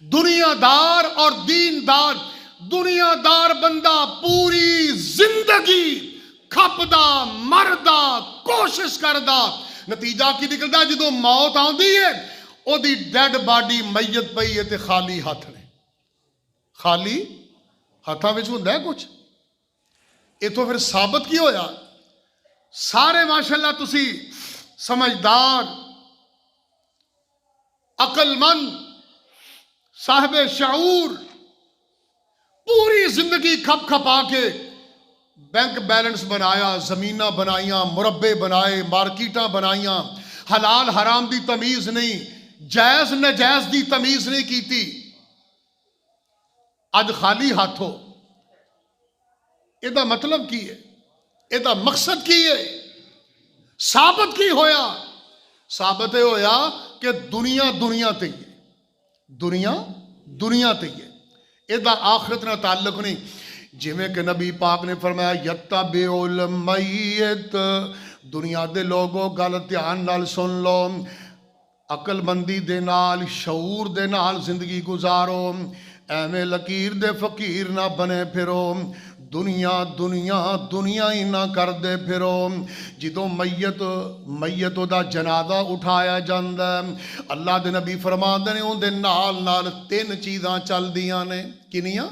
دنیا دار اور دیندار، دنیا دار بندہ پوری زندگی کھپدا مردا کوشش کردا، نتیجہ کی نکلدا جدوں موت آندی ہے او دی ڈیڈ باڈی میت پئی ہے تے خالی ہاتھ نے، خالی ہاتھاں وچ ہوندا ہے کچھ۔ اتوں پھر ثابت کی ہویا؟ سارے ماشاءاللہ تسی سمجھدار، عقل مند، صاحب شعور، پوری زندگی کھپ کھپا کے بینک بیلنس بنایا، زمیناں بنائیاں، مربے بنائے، مارکیٹاں بنائیاں، حلال حرام دی تمیز نہیں، جائز نجائز دی تمیز نہیں کیتی، اج خالی ہاتھ ہو۔ یہ مطلب کی ہے؟ یہ مقصد کی ہے؟ ثابت کی ہویا؟ ثابت یہ ہویا کہ دنیا دنیا تے ہے، دنیا دنیا تے ہے، یہ آخرت نہ تعلق نہیں۔ جویں کہ نبی پاک نے فرمایا یتبع المیت، دنیا دے لوگوں گل دھیان نال سن لو، عقل مندی دے نال، شعور دے نال زندگی گزارو، ایویں لکیر دے فقیر نہ بنے پھرو، دنیا دنیا دنیا ہی نہ کر دے پھرو۔ جدوں میت دا جنازہ اٹھایا جاندا ہے، اللہ دے نبی فرماندے نے اون دے نال نال تین چیزاں چل دیاں نے، کنیاں؟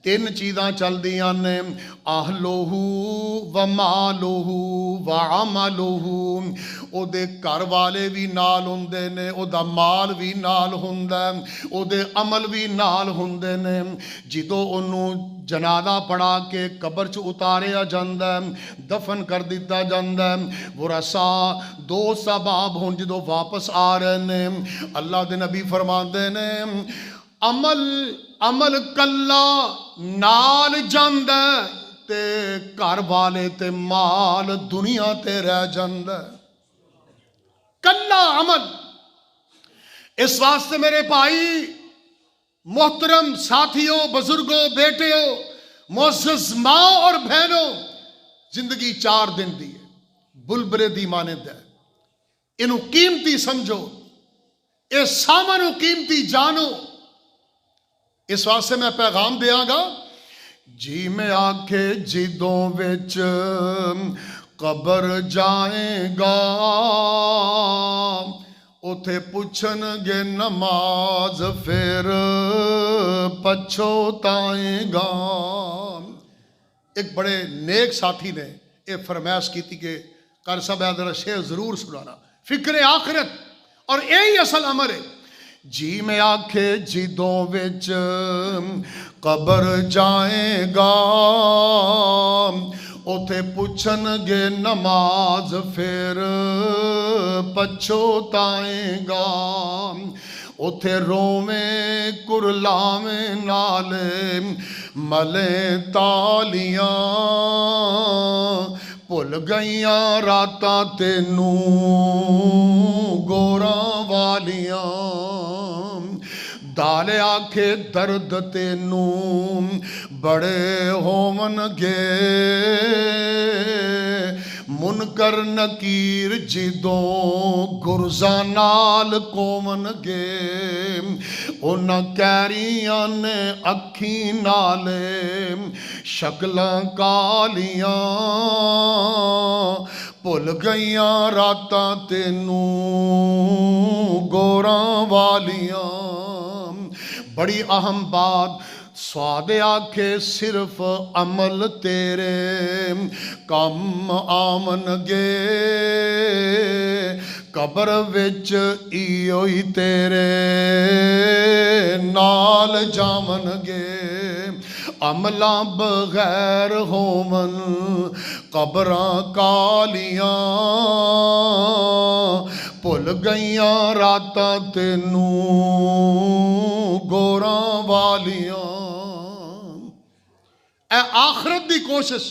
تین چیزاں چل دیاں نے، اہلوہ و مالوہ و عملوہ، او دے گھر والے بھی نال ہوندے نے، او دا مال بھی نال ہوندا ہے، او دے عمل بھی نال ہوندے نے۔ جدوں اونوں جنازہ پڑھا کے قبر چ اتاریا جاندا ہے، دفن کر دتا جاندا ہے، ورثا دوست احباب ہن جدوں واپس آ رہے نے، اللہ دے نبی فرماندے نے عمل کلا نال جاندا تے گھر والے تے مال دنیا تے رہ جاندا، کلا عمل۔ اس واسطے میرے بھائی محترم ساتھیوں، بزرگوں، بیٹیوں، معزز ماں اور بہنوں، زندگی 4 دن دی ہے، بلبلے دی مانند ہے، انہوں قیمتی سمجھو، اس سامانوں قیمتی جانو۔ اس واسطے میں پیغام دیاں گا، جی میں آکھے جدوں وچ قبر جائیں گا، اتھے پوچھن گے نماز پھر پچھوتائیں گا۔ ایک بڑے نیک ساتھی نے ایک فرمائش کی تھی کہ کر صاحب ذرا شعر ضرور سنانا، فکر آخرت، اور یہی اصل امر ہے۔ جی میں آکھے جدوں وچ قبر جائیں گا، اتھے پوچھن گے نماز پھر پچھوتائیں گا، اتھے روویں کرلاویں نالے ملیں تالیاں، بھل گئیاں راتاں تینوں گوراں والیاں، دالے آکھے درد تینوں بڑے ہون گے، منکر نکیر جدوں گرزاں نال کومن گے، انہاں کیریاں نے اکھیں نالے شکلاں کالیاں، بھل گئیاں راتاں تینوں گوراں والیاں۔ بڑی اہم بات، سواد آکھے صرف عمل تیرے کم آمن گے، قبر وچ ایوئی تیرے نال جامن گے، عملاں بغیر ہومن قبراں کالیاں، بھل گئیاں راتاں تینوں گوراں والیاں۔ اے آخرت دی کوشش،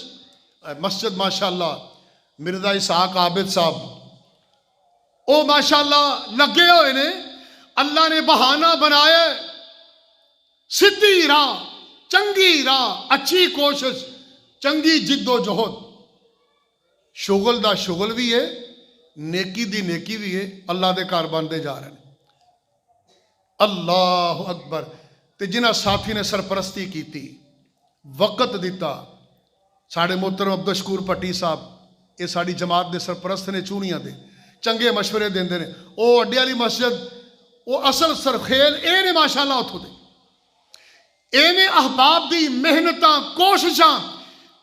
اے مسجد ماشاءاللہ مرزا اسحاق عابد صاحب، او ماشاءاللہ لگے ہوئے نے، اللہ نے بہانہ بنایا، سیدھی راہ، چنگی راہ، اچھی کوشش، چنگی جد و جہد، شغل دا شغل بھی ہے، نیکی دی نیکی بھی ہے، اللہ دے کار بندے جا رہے ہیں۔ اللہ اکبر. تے جنہ ساتھی نے سرپرستی کیتی، وقت دیتا، ساڑھے محترم عبدالشکور پٹی صاحب، یہ ساری جماعت دے سرپرست نے، چونیاں دے چنگے مشورے دیندے نے. وہ اڈے والی مسجد، وہ اصل سرخیل اے نے ماشاءاللہ اتھوں دے. ایویں احباب دی محنتاں، کوششاں،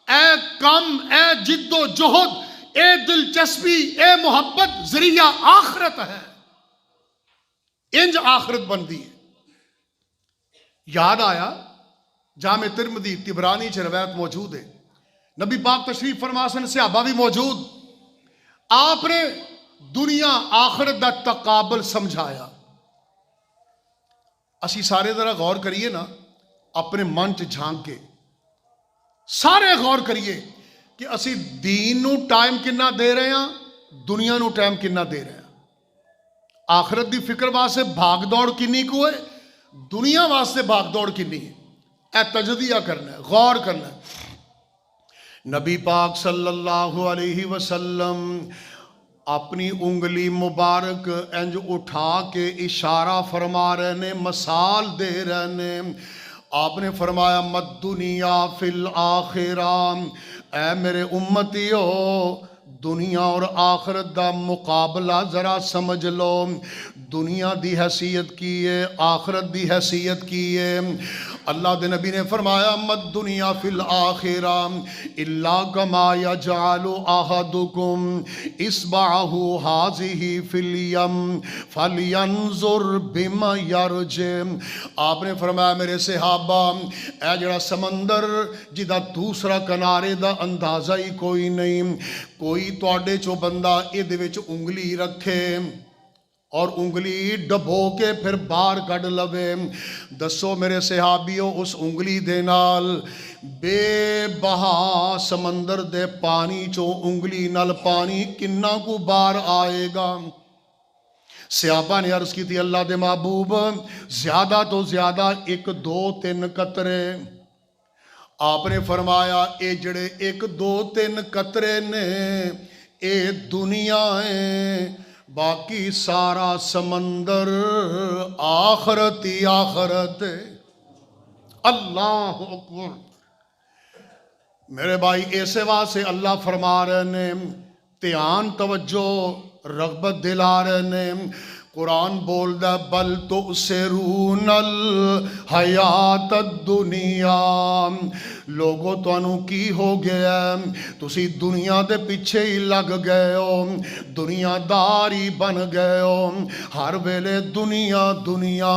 اے کم، اے جد و جہد، اے دلچسپی، اے محبت ذریعہ آخرت ہے. انج آخرت بندی ہے. یاد آیا جامع ترمذی طبرانی چ روایت موجود ہے، نبی پاک تشریف فرما سن، صحابہ بھی موجود. آپ نے دنیا آخرت دا تقابل سمجھایا. اسی سارے ذرا غور کریے نا، اپنے من چ جھانک کے سارے غور کریے کہ اسی دین نو ٹائم کنا دے رہے ہیں، دنیا نو ٹائم کنا دے رہے ہیں. آخرت دی فکر واسطے بھاگ دوڑ کنی کو ہے، دنیا واسطے بھاگ دوڑ کنی ہے. اے تجزیہ کرنا ہے، غور کرنا ہے. نبی پاک صلی اللہ علیہ وسلم اپنی انگلی مبارک انج اٹھا کے اشارہ فرما رہے نے، مثال دے رہے نے. آپ نے فرمایا مد دنیا فی الآخرہ، اے میرے امتیو، دنیا اور آخرت دا مقابلہ ذرا سمجھ لو. دنیا دی حیثیت کی ہے، آخرت دی حیثیت کی ہے. اللہ دے نبی نے فرمایا مد دنیا فی الآخرہ الا کما یجعل احدکم اصبعہ ہذہ فی الیم فلینظر بما یرجع. آپ نے فرمایا میرے صحابہ، اے جڑا سمندر جدا دوسرا کنارے دا اندازہ ہی کوئی نہیں، کوئی تواڈے چو بندہ ادھے وچ انگلی رکھے اور انگلی ڈبو کے پھر باہر کڈ لوے، دسو میرے صحابیو اس انگلی دے نال بے بہا سمندر دے پانی چو انگلی نال پانی کنا کو باہر آئے گا؟ صحابہ نے عرض کی تھی اللہ دے محبوب زیادہ تو زیادہ 1 2 3 قطرے. آپ نے فرمایا اے جڑے 1 2 3 قطرے نے اے دنیا ہے، باقی سارا سمندر آخرت ہی آخرت ہے. اللہ اکبر. میرے بھائی ایسے واسطے اللہ فرما رہے نے، دھیان توجہ رغبت دلا رہے نے. قرآن بول دا بل تؤثرون الحیات الدنیا. لوگوں تو کی ہو گیا، تسی دنیا دے پیچھے ہی لگ گئے ہو، دنیا داری بن گئے ہو. ہر ویلے دنیا دنیا،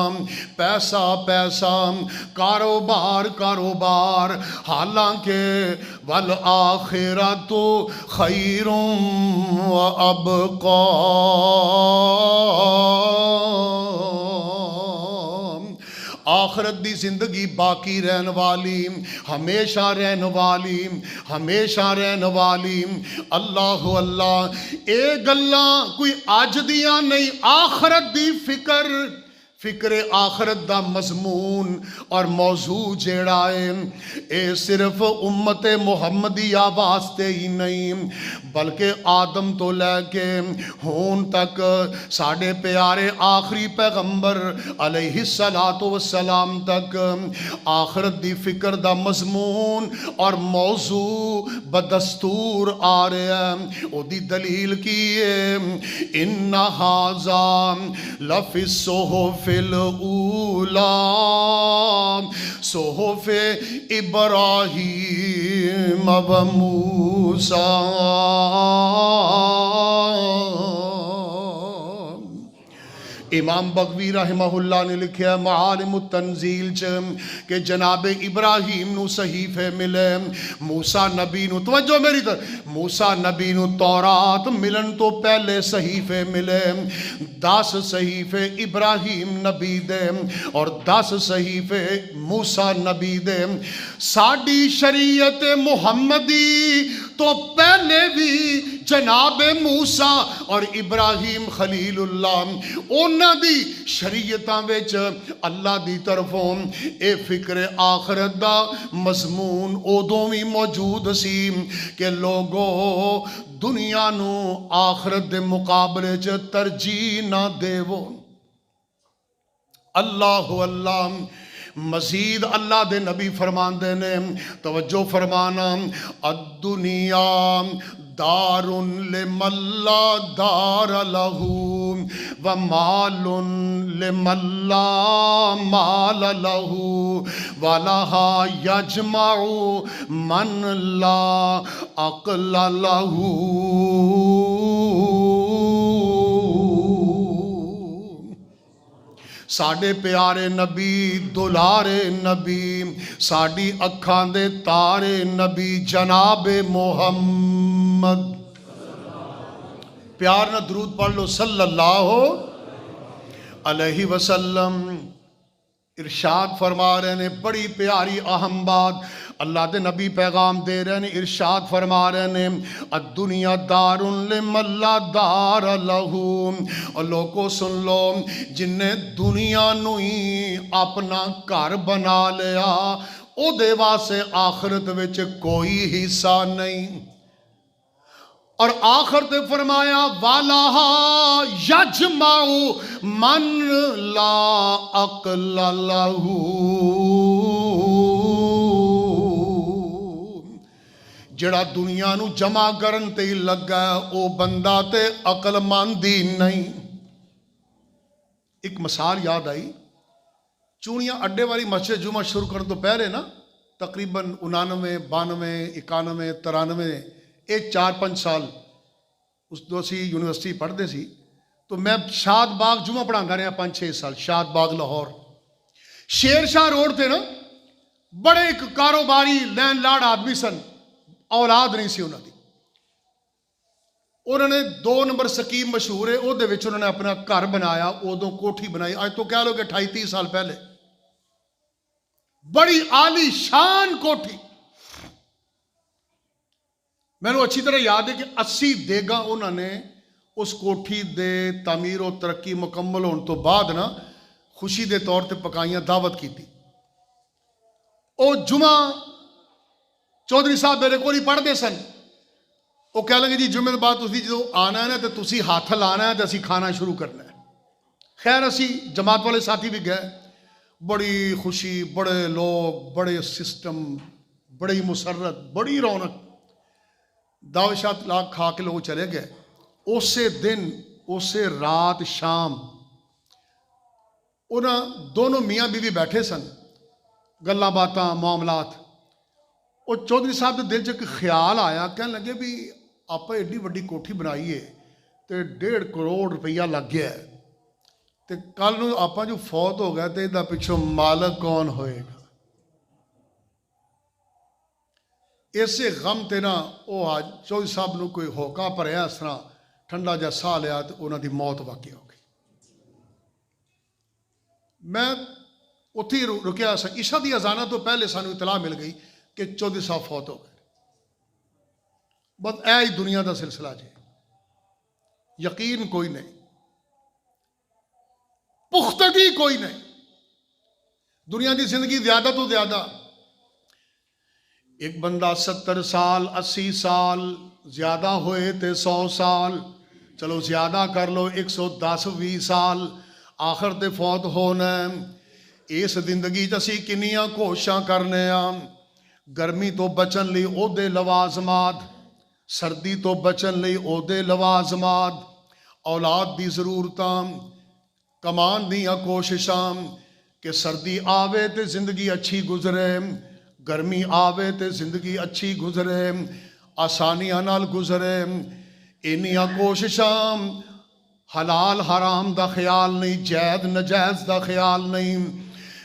پیسہ پیسہ، کاروبار کاروبار. حالانکہ والآخرۃ خیر وابقی، آخرت دی زندگی باقی رہن والی، ہمیشہ رہن والی، ہمیشہ رہن والی. اللہ اللہ، اے گلاں کوئی آج دیاں نہیں. آخرت دی فکر آخرت دا مضمون اور موضوع جیڑا ہے اے صرف امت محمدیہ واسطے ہی نہیں، بلکہ آدم تو لے کے ہون تک ساڑھے پیارے آخری پیغمبر علیہ السلام تک آخرت دی فکر دا مضمون اور موضوع بدستور آ رہے ہیں. او دی دلیل کی ہے ان ھذا لفی الصحف الأولى صحف ابراہیم و موسیٰ. امام بغوی رحمہ اللہ نے لکھیا ہے معالم التنزیل کہ جناب ابراہیم نو صحیفے ملے، موسیٰ نبی نو، توجہ میری طرف، موسیٰ نبی نو تورات ملن تو پہلے صحیفے ملے. 10 صحیفے ابراہیم نبی دے اور 10 صحیفے موسیٰ نبی دے. ساڑی شریعت محمدی تو پہلے بھی جناب موسیٰ اور ابراہیم خلیل اللہ اونا دی شریعتاں وچ اللہ دی طرفوں اے فکر آخرت دا مضمون ادوں بھی موجود سی کہ لوگوں دنیا نو آخرت دے مقابلے چ ترجیح نہ دیو. اللہ اللہ مزید اللہ دے نبی فرماندے نے، توجہ فرمانا، الدنیا دار لمن لا دار لہ ومال لمن لا مال لہ ولہا یجمع من لا عقل لہ۔ ساڈے پیارے نبی، دلارے نبی، ساڈی اکھاں دے تارے نبی جناب محمد، پیار نہ درود پڑھ لو صلی اللہ علیہ وسلم۔ ارشاد فرما رہے نے، بڑی پیاری اہم بات اللہ دے نبی پیغام دے رہے نے، ارشاد فرما رہے نے، الدنیا دار لمن لا دار لہ۔ اور لوگوں سن لو، جن نے دنیا نو ہی اپنا گھر بنا لیا، او دے واسطے آخرت وچ کوئی حصہ نہیں۔ اور آخر تے فرمایا وَلَهَا يَجْمَعُ مَنْ لَا عَقْلَ لَهُ۔ جڑا دنیا نو جمع کرن تے ہی لگا ہے، او بندہ تے عقل مند ہی نہیں۔ ایک مثال یاد آئی، چونیاں اڈے والی مسجد جمعہ شروع کرن تو پہلے نا تقریباً 99 92 91 93 یہ 4-5 سال اس دو سی یونیورسٹی پڑھتے سی، تو میں شاد باغ جمعہ پڑھانا رہا 5-6 سال، شاد باغ لاہور، شیر شاہ روڈ تے نا بڑے ایک کاروباری لینڈ لارڈ آدمی سن، اولاد نہیں سی انہوں دی، انہوں نے 2 نمبر سکیم مشہور ہے، وہ دے وچ انہوں نے اپنا گھر بنایا، ادو کوٹھی بنائی، آج تو کہہ لو کہ 28-30 سال پہلے، بڑی عالی شان کوٹھی۔ میں نے اچھی طرح یاد ہے کہ 80 دیگاں انہوں نے اس کوٹھی دے تعمیر و ترقی مکمل ہونے تو بعد نا خوشی دے طور تے پکائیاں دعوت کی تھی۔ او جمعہ چودھری صاحب میرے کو نہیں پڑھ دے سن، وہ کہہ لیں گے جی جمعہ بعد تسی جو آنا ہے نا تو تسی ہاتھ لانا ہے تو اسی کھانا شروع کرنا ہے۔ خیر اسی جماعت والے ساتھی بھی گئے، بڑی خوشی، بڑے لوگ، بڑے سسٹم، بڑی مسرت، بڑی رونق، دعوت شاد لاکھ کھا کے لوگ چلے گئے۔ اسے دن، اسے رات شام انہاں دونوں میاں بیوی بیٹھے سن، گلاں باتاں معاملات۔ وہ چودھری صاحب کے دل چ ایک خیال آیا، کہنے لگے بھی آپ ایڈی وڈی کوٹھی بنائی ہے تے 1.5 کروڑ روپیہ لگ گیا ہے، تے کل نو آپ جو فوت ہو گئے تے دا پچھوں مالک کون ہوئے گا؟ اسے غم تے نا وہ آج چودھری صاحب نو کوئی ہوکا پریا، اس طرح ٹھنڈا جا سا لیا تو انہوں دی موت واقع ہو گئی۔ میں اتھی رکیا سا، عشاء دی اذانہ تو پہلے سانو اطلاع مل گئی کہ چودھری صاحب فوت ہو گئے۔ بس اے ہی دنیا دا سلسلہ جی، یقین کوئی نہیں، پختگی کوئی نہیں، دنیا دی زندگی زیادہ تو زیادہ، ایک بندہ 70 سال 80 سال، زیادہ ہوئے تے 100 سال، چلو زیادہ کر لو 110-20 سال، آخر تے فوت ہونا ہے۔ اس زندگی اسی کنیاں کوششاں کرنے ہاں، گرمی تو بچن لی او دے لوازمات، سردی تو بچن لی او دے لوازمات، اولاد دی ضرورتاں، کمان دیاں کوششاں کہ سردی آوے تے زندگی اچھی گزرے، گرمی آوے تے زندگی اچھی گزرے، آسانیاں نال گزرے، انیاں کوششاں، حلال حرام دا خیال نہیں، جائز نجائز دا خیال نہیں۔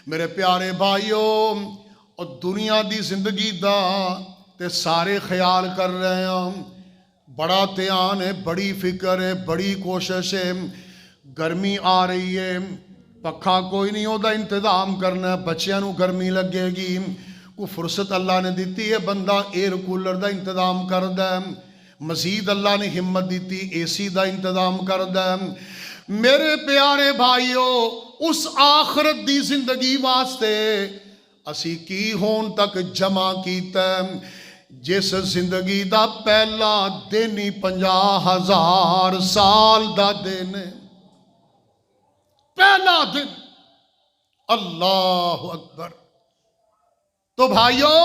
میرے پیارے بھائیوں، اور دنیا دی زندگی دا تے سارے خیال کر رہے ہیں، بڑا دھیان ہے، بڑی فکر ہے، بڑی کوشش ہے۔ گرمی آ رہی ہے، پکھا کوئی نہیں ہوتا انتظام کرنا، بچیاں نو گرمی لگے گی، کوئی فرصت اللہ نے دیتی ہے بندہ ایئر کولر دا انتظام کردا ہے، مزید اللہ نے ہمت دیتی اے سی دا انتظام کردا ہے۔ میرے پیارے بھائیوں، اس آخرت دی زندگی واسطے اسی کی ہون تک جمع کیتا ہے، جس زندگی دا پہلا دن ہی 50,000 سال دا دن ہے، پہلا دن اللہ اکبر. تو بھائیو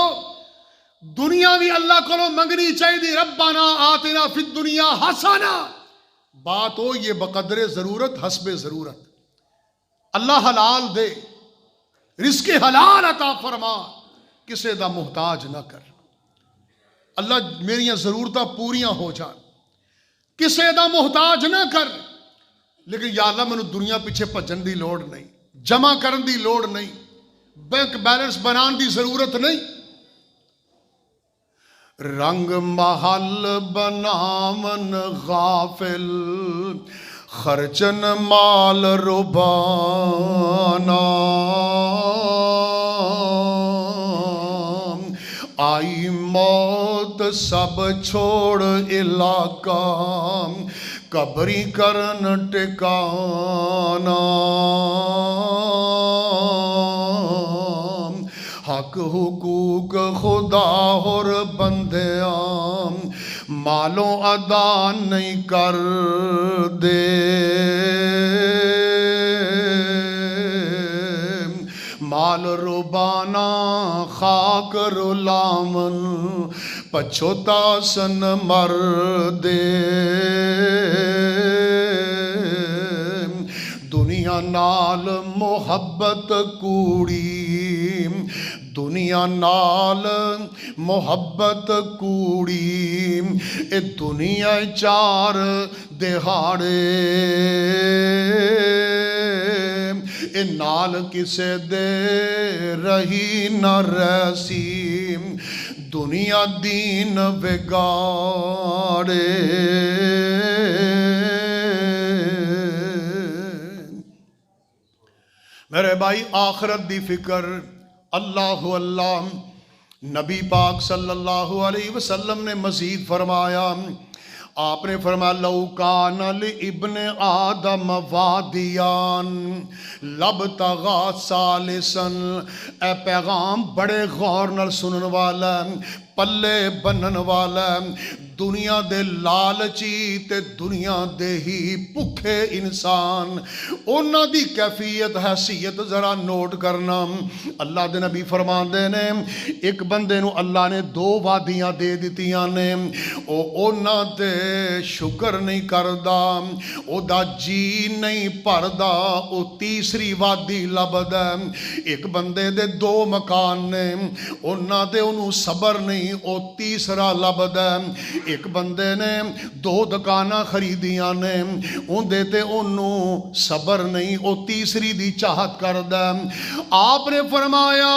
دنیا بھی اللہ کو منگنی چاہیے. ربنا آتنا فی الدنیا حسنہ. بات ہو یہ بقدر ضرورت حسب ضرورت. اللہ حلال دے, رزق حلال عطا فرما, کسے دا محتاج نہ کر. اللہ میریاں ضرورتاں پوریاں ہو جان, کسے دا محتاج نہ کر. لیکن یا اللہ مینوں دنیا پیچھے بھجن دی لوڑ نہیں, جمع کرن دی لوڑ نہیں, بینک بیلنس بنان دی ضرورت نہیں. رنگ محل بناون غافل, خرچن مال ربانا. آئی موت سب چھوڑ علاقہ, قبری کرن ٹکانا. حق حقوق خدا اور بندیاں, مالوں ادا نہیں کر دے. مال ربانا خاک رلامن, پچھوتا سن مر دے. دنیا نال محبت کوڑی, دنیا نال محبت کوڑی. اے دنیا چار دہاڑے, اے نال کسے دے رہی نہ رسی. دنیا دین بگاڑے. میرے بھائی آخرت دی فکر اللہ اللہ. نبی پاک صلی اللہ علیہ وسلم نے مزید فرمایا, آپ نے فرمایا لو کان لابن آدم وادیان لبتغا ثالثاً. اے پیغام بڑے غور نال سنن والا, پلے بنن والا, دنیا دے لالچی تے دنیا دے ہی بھکھے انسان, اونا دی کیفیت حیثیت ذرا نوٹ کرنا. اللہ دے نبی فرماندے نے ایک بندے نو اللہ نے 2 وادیاں دے دیتیاں نے, اونا تے شکر نہیں کردا, او دا جی نہیں پردا, او تیسری وادی لبدا. ایک بندے دے 2 مکان نے, اونا تے انہوں صبر نہیں, او تیسرا لبدا. ایک بندے نے 2 دکانہ خریدیاں نے, ان دیتے انہوں صبر نہیں, او تیسری دی چاہت کردہ. آپ نے فرمایا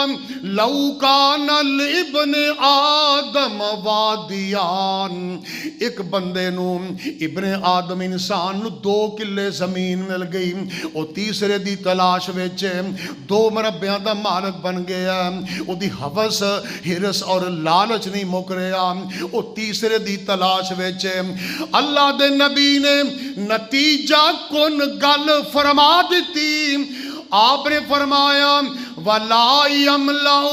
لو کان لابن آدم وادیان. ایک بندے نو ابن آدم انسان نو 2 کلے زمین مل گئی, او تیسرے دی تلاش ویچے 2 مربیاں دا مالک بن گیا. او دی حوث ہرس اور لالچ نہیں مک رہا, او تیسرے دی تلاش ویچے. اللہ دے نبی نے نتیجہ کن گل فرما دیتی. آپ نے فرمایا وَلَا يَمْلَأُ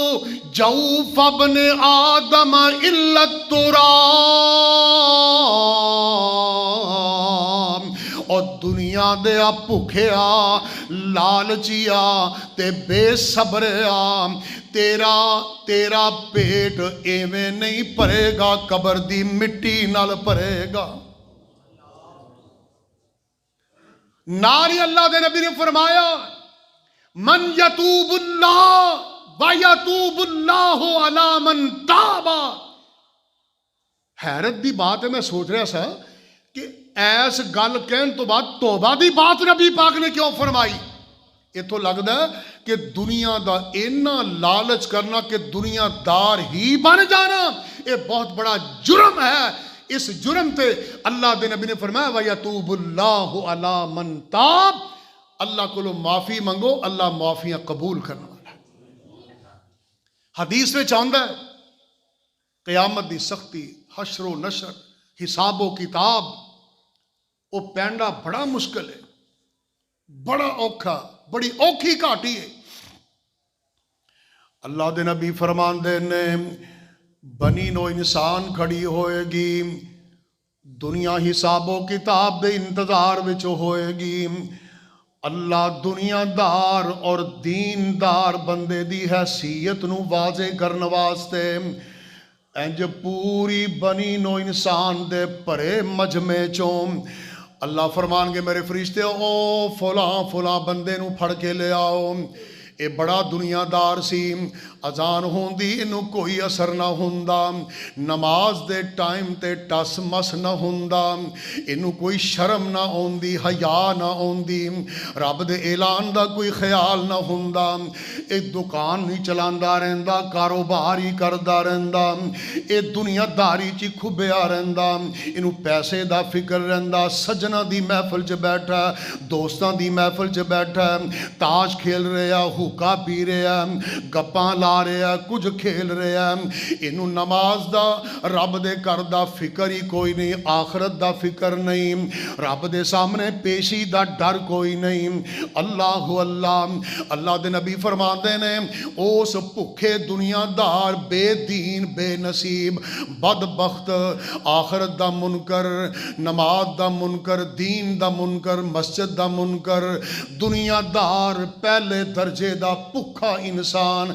جَوْفَ ابْنِ آدَمَ إِلَّا التُّرَابُ. اور دنیا دیا بھکھیا لالچیا تے بے صبریا, تیرا پیٹ ایویں نہیں پرے گا, قبر دی مٹی نال پرے گا. ناری اللہ دے نبی نے فرمایا من یتوب اللہ ویتوب اللہ علی من تاب. حیرت دی بات ہے, میں سوچ رہا سا کہ ایس گل کہن تو بعد توبہ دی بات نبی پاک نے کیوں فرمائی. یہ تو لگتا ہے کہ دنیا دا اینا لالچ کرنا کہ دنیا دار ہی بن جانا یہ بہت بڑا جرم ہے. اس جرم تے اللہ دے نبی نے فرمایا وَيَتُوبُ اللَّهُ عَلَى مَن تَابَ. اللہ کو معافی منگو, اللہ معافیاں قبول کرنا والا. حدیث میں چاہتا ہے قیامت دی سختی, حشر و نشر, حساب و کتاب, وہ پینڈا بڑا مشکل ہے, بڑا اوکھا, بڑی اوکھی گھاٹی ہے. اللہ دے نبی فرماندے نے بنی نو انسان کھڑی ہوئے گی, دنیا حساب و کتاب دے انتظار وچ ہوئے گی. اللہ دنیا دار اور دیندار بندے دی حیثیت نو واضح کرنے واسطے انج پوری بنی نو انسان دے پرے مجمع چوں اللہ فرمان گے میرے فرشتے او فلاں فلاں بندے نو پھڑ کے لے آؤ، اے بڑا دنیا دار سی، اذان ہوندی انو کوئی اثر نہ ہوندا، نماز دے ٹائم تے ٹس مس نہ ہوندا، انو کوئی شرم نہ ہوندی، حیا نہ ہوندی، رب دے اعلان دا کوئی خیال نہ ہوندا، اے دکان نہیں چلاندا رہندا، کاروبار ہی کردا رہندا، اے دنیا داری چی کھبیا رہندا، انو پیسے دا فکر رہندا، سجنا دی محفل چ بیٹھا، دوستاں دی محفل چ بیٹھا، تاش کھیل رہا، ہوکا پی رہا، گپاں لا رہا، کچھ کھیل رہا، انو نماز دا رب دے کر دا فکر ہی کوئی نہیں، آخرت دا فکر نہیں، رب دے سامنے پیشی دا ڈر کوئی نہیں۔ اللہ اللہ اللہ دے نبی فرماندے نے اس بھکھے دنیا دار بے دین بے نصیب بدبخت آخرت دا منکر، نماز دا منکر، دین دا منکر، مسجد دا منکر، دنیا دار پہلے درجے دا بھکھا انسان،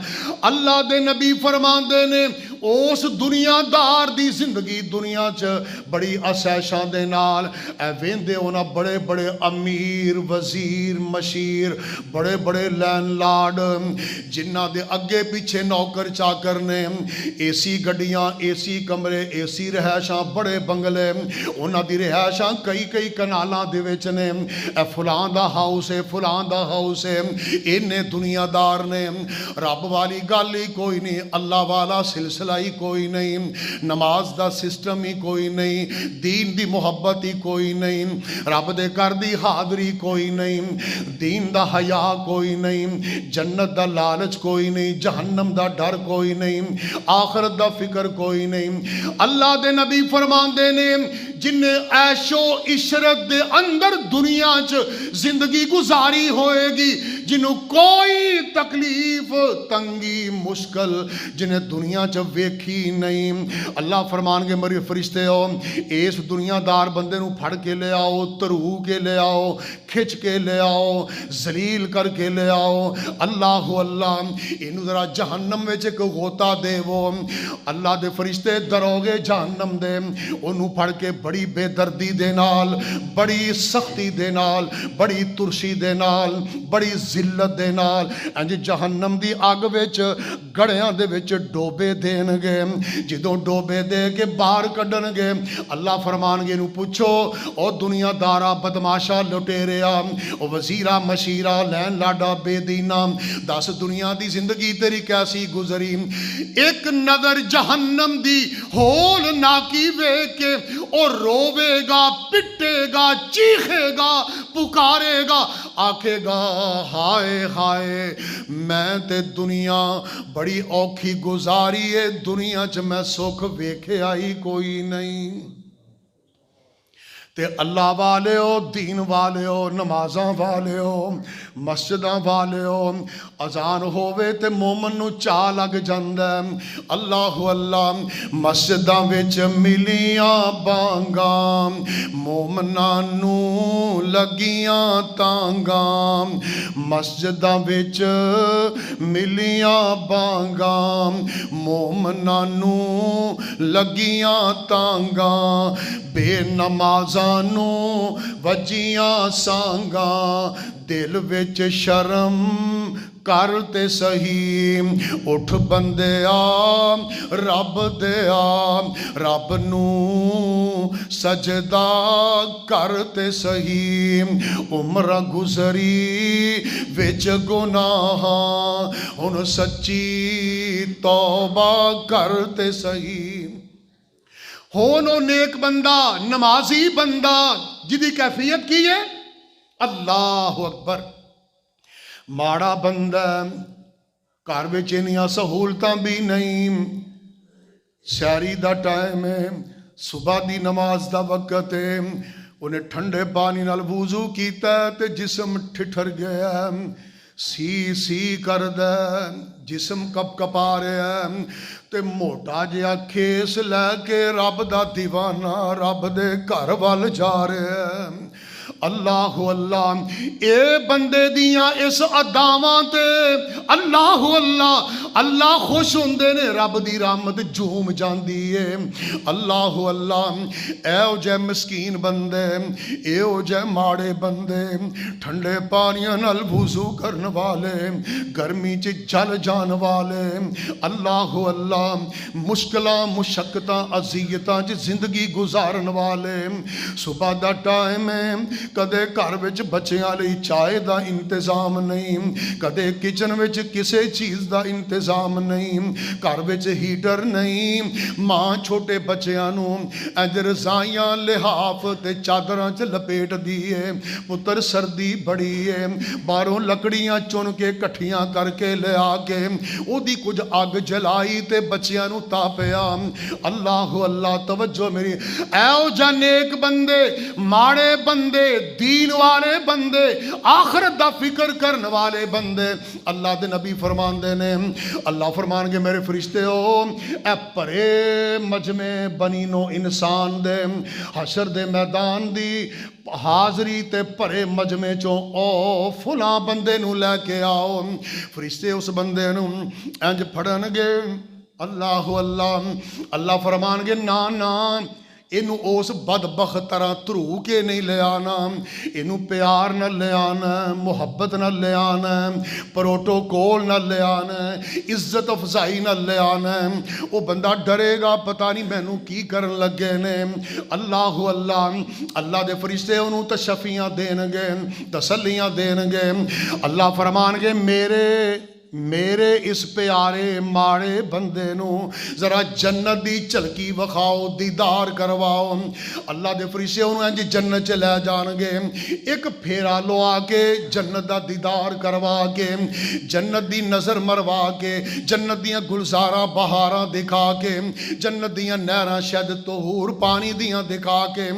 اللہ دے نبی فرماندے نے اس دنیا دار دی زندگی دنیا چ بڑی اسیشاں دے نال اے ویندے ہونا بڑے بڑے امیر وزیر مشیر بڑے بڑے لین لارڈ جنہ دے اگے پیچھے نوکر چاکر نے، اے سی گڈیاں، اے سی کمرے، اے سی رہائشاں، بڑے بنگلے، انہاں دی رہائشاں کئی کئی کنالاں دے وچ نے، اے فلاں دا ہاؤس ہے، فلاں دا ہاؤس ہے، اینے دنیا دار نے، رب والی گل ہی کوئی نہیں، اللہ والا سلسلہ ہی کوئی نہیں، نماز دا سسٹم ہی کوئی نہیں، دین دی محبت ہی کوئی نہیں، رب دے کر دی حاضری کوئی نہیں، دین دا حیا کوئی نہیں، جنت دا لالچ کوئی نہیں، جہنم دا ڈر کوئی نہیں، آخرت دا فکر کوئی نہیں۔ اللہ دے نبی فرمان دے نے جن عیش و عشرت دے اندر دنیا چ زندگی گزاری ہوئے گی، جنہوں کوئی تکلیف تنگی مشکل جنہیں دنیا چ ویکھی نہیں، اللہ فرمان گے میرے فرشتے ہو اس دنیا دار بندے نو پھڑ کے لے آؤ، ترو کے لے آؤ، کھچ کے لے آؤ، ذلیل کر کے لے آؤ، اللہ اللہ انہوں ذرا جہنم میں ایک غوطہ دے وہ، اللہ دے فرشتے دروگے جہنم دے انہوں پھڑ کے بڑی بے دردی دے نال، بڑی سختی دے نال، بڑی ترشی دے نال، بڑی ذلت دے نال انج جہنم دی آگ وچ گڑیاں دے وچ ڈوبے دین گے، جدوں ڈوبے دے کے باہر کڈن گے اللہ فرمان گے نو پوچھو او دنیا دارا بدماشا لٹیریا او وزیرا مشیرا لین لاڈا بے دینا دس دنیا دی زندگی تیری کیسی گزری، ایک نظر جہنم دی ہول ناکی ویکھ کے او روے گا، پٹے گا، چیخے گا، پکارے گا، آکھے گا ہائے ہائے میں تے دنیا بڑی اوکھی گزاری ہے، دنیا چ میں سکھ ویکھے آئی کوئی نہیں۔ تے اللہ والے ہو، دین والے ہو، نمازاں والے ہو، مسجداں والے ہو، اذان ہووے تے مومن نو چاہ لگ جاندے، اللہ اللہ مسجداں وچ ملیاں بانگاں مومناں نو لگیاں تانگاں، مسجداں وچ ملیاں بانگاں مومناں نو لگیاں تانگاں، بے نمازاں نو وجیاں سانگاں، دل وچ شرم کرتے سہی، اٹھ بندے آ رب دے آ، رب نو سجدہ کرتے سہی، عمر گزری وچ گناہاں ہن سچی توبہ کرتے سہی۔ ہونو نیک بندہ نمازی بندہ جدی کیفیت کی ہے اللہ اکبر، ماڑا بندہ گھر وچ انیاں سہولتاں بھی نہیں، سحری دا ٹائم ہے، صبح دی نماز دا وقت ہے، انہیں ٹھنڈے پانی نال وضو کیتا تے جسم ٹھٹھر گیا، سی کر دے جسم کپ کپا رہا ہے تے موٹا جیا کھیس لے کے رب دا دیوانہ رب دے گھر وال جا رہا ہے، اللہ اللہ اے بندے دیاں اس اداواں تے اللہ اللہ اللہ خوش ہوندے نے رب دی رحمت جھوم جاندی ہے اللہ اللہ اے او جے مسکین بندے اے او جے ماڑے بندے ٹھنڈے پانیاں نال وضو کرن والے گرمی چ جل جان والے اللہ اللہ مشکلاں مشقتاں اذیتاں چ زندگی گزارن والے صبح دا ٹائم ہے کدے گھر وچ بچیاں لئی چائے دا انتظام نہیں کدے کچن وچ کسے چیز دا انتظام نہیں گھر وچ ہیٹر نہیں ماں چھوٹے بچیاں نو انج رضائیاں لحاف تے چادراں چ لپیٹ دیے پتر سردی بڑی ہے باہروں لکڑیاں چن کے کٹھیاں کر کے لے آ کے او دی کچھ اگ جلائی تے بچیاں نو تاپیا اللہ اللہ توجہ میری اے او جا نیک بندے ماڑے بندے دین والے بندے آخرت دا فکر کرن والے بندے اللہ دے نبی فرمان دے نے اللہ فرمان کے میرے فرشتے ہو اے پرے مجمع بنی نو انسان دے حشر دے میدان دی حاضری تے پرے مجمع چوں او فلاں بندے نو لے کے آؤ فرشتے اس بندے نو انج پھڑن گے اللہ اللہ اللہ فرمان گے نا نا اینو اس بدبخت طرح ترو کے نہیں لے آنا اینو پیار نہ لے آنا محبت نہ لے آنا پروٹوکول نہ لے آنا عزت افزائی نہ لے آنا وہ بندہ ڈرے گا پتہ نہیں مینوں کی کرن لگے نے اللہ اللہ اللہ دے فرشتے انہوں تشفیاں دین گے تسلیاں دین گے اللہ فرمان گے میرے اس پیارے ماڑے بندے نو ذرا جنت دی جھلکی وکھاؤ دیدار کرواؤ اللہ دے فرشتے انہوں انج جنت چ لے جان گے ایک پھیرا لوا کے جنت دا دیدار کروا کے جنت دی نظر مروا کے جنت دیاں گلزاراں بہاراں دکھا کے جنت دیاں نہراں شہد طہور پانی دیاں دکھا کے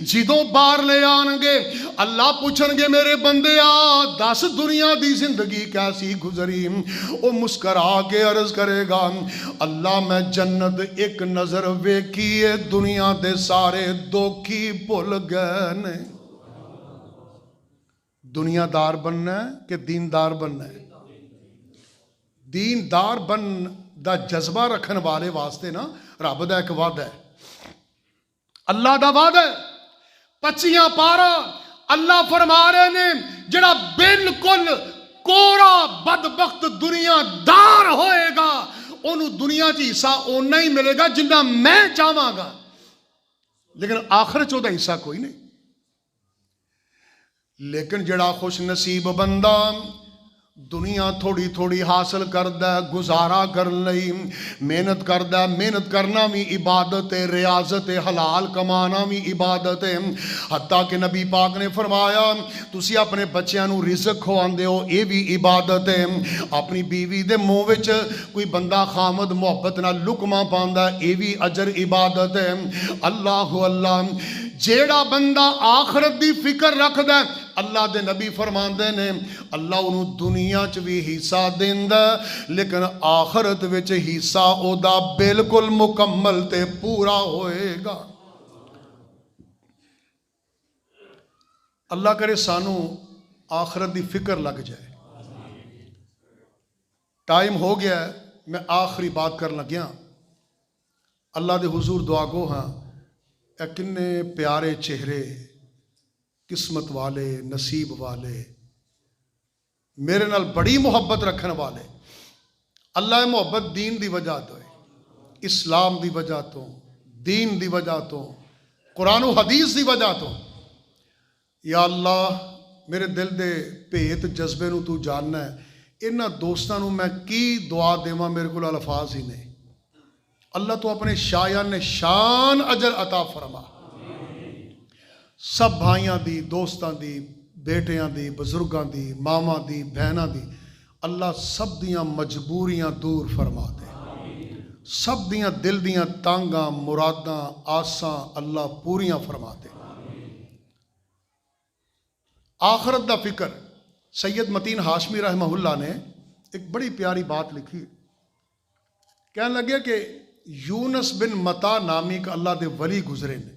جدوں باہر لے آن گے اللہ پوچھن گے میرے بندے آ دس دنیا دی زندگی کیسی گزری وہ مسکرا کے عرض کرے گا اللہ میں جنت ایک نظر ویکھیے دنیا دے سارے دوکھی بھول گئے نے دنیا دار بننا ہے کہ دیندار بننا ہے دیندار بن دا جذبہ رکھن والے واسطے نا رب دا ایک وعدہ ہے اللہ دا وعدہ ہے 25 پارا اللہ فرما رہے نے جڑا بالکل کورا بدبخت دنیا دار ہوئے گا انہوں دنیا چی حصہ اونا ہی ملے گا جنہ میں چاہواں گا لیکن آخرت چودہ حصہ کوئی نہیں لیکن جڑا خوش نصیب بندہ دنیا تھوڑی تھوڑی حاصل کردہ گزارا کر لئی محنت کردہ محنت کرنا بھی عبادت ہے ریاضت ہے حلال کمانا بھی عبادت ہے حتیٰ کہ نبی پاک نے فرمایا تسی اپنے بچیاں نو رزق کھواندے ہو یہ بھی عبادت ہے اپنی بیوی دے منہ وچ کوئی بندہ خامد محبت نہ لقمہ پاندا یہ بھی اجر عبادت ہے اللہ اللہ جیڑا بندہ آخرت دی فکر رکھ دے اللہ دے نبی فرماندے نے اللہ انہوں دنیا چ بھی حصہ دیندا لیکن آخرت وچ حصہ او دا بالکل مکمل تے پورا ہوئے گا اللہ کرے سانو آخرت دی فکر لگ جائے ٹائم ہو گیا ہے میں آخری بات کر لگیا اللہ دے حضور دعا گو ہاں اے کنے پیارے چہرے قسمت والے نصیب والے میرے نال بڑی محبت رکھن والے اللہ محبت دین دی وجہ تو ہے اسلام دی وجہ تو دین دی وجہ تو قرآن و حدیث دی وجہ تو یا اللہ میرے دل دے پیت جذبے نو تو جاننا ہے انہاں دوستاں نو میں کی دعا دیواں میرے کو الفاظ ہی نہیں اللہ تو اپنے شایان شان اجر عطا فرما سب بھائیاں دی دوستاں دی بیٹیاں دی بزرگاں دی ماما دی بہناں دی اللہ سب دیاں مجبوریاں دور فرما دے سب دیاں دل دیاں تانگاں مراداں آساں اللہ پوریاں فرما دے آخرت دا فکر سید متین ہاشمی رحمہ اللہ نے ایک بڑی پیاری بات لکھی کہنے لگے کہ یونس بن متا نامی کا اللہ دے ولی گزرے نے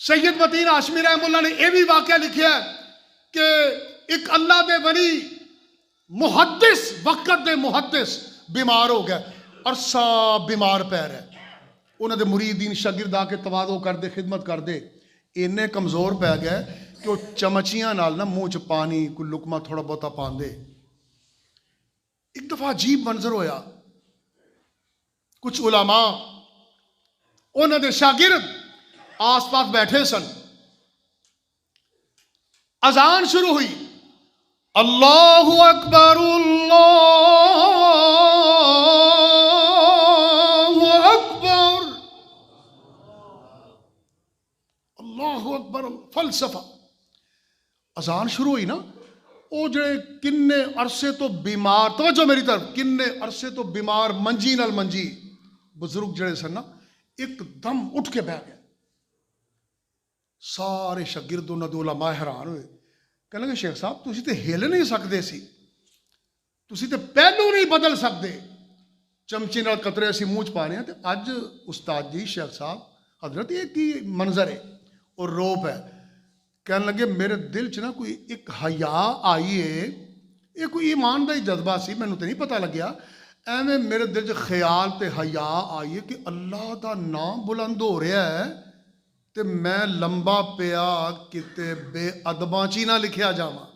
سید متین ہاشمی رحم اللہ نے یہ بھی واقعہ لکھا ہے کہ ایک اللہ دے ولی محدث وقت دے محدث بیمار ہو گیا اور سب بیمار پہ رہے. انہوں دے مریدین شاگرد آ کے تواضع کر دے خدمت کر دے اینے کمزور پہ گئے کہ وہ چمچیاں نال نہ منہ چ پانی کوئی لقمہ تھوڑا بہتا پان دے. ایک دفعہ عجیب منظر ہویا. کچھ علماء انہوں دے شاگرد آس پاس بیٹھے سن. اذان شروع ہوئی. اللہ اکبر اللہ اکبر اللہ اکبر. فلسفہ. اذان شروع ہوئی نا. وہ جڑے کنے عرصے تو بیمار, توجہ میری طرف, کنے عرصے تو بیمار منجی نال منجی بزرگ جڑے سن نا ایک دم اٹھ کے بہ گئے. سارے شاگرد انہاں دے علماء حیران ہوئے. کہنے لگے شیخ صاحب تسی تے ہل نہیں سکدے سی, تسی تے پہلو نہیں بدل سکدے, چمچی نال قطرے اسی منہ چ پانے ہیں. تے اج استاد جی شیخ صاحب حضرت یہ کی منظر ہے اور روپ ہے. کہنے لگے میرے دل چ نا کوئی ایک حیا آئی ہے, یہ کوئی ایمان دا ہی جذبہ سی, مینوں تے نہیں پتہ لگیا. ایویں میرے دل چ خیال تے حیا آئی ہے کہ اللہ دا نام بلند ہو رہا ہے تے میں لمبا پیا کتے بے ادباں چی نہ لکھیا جاواں.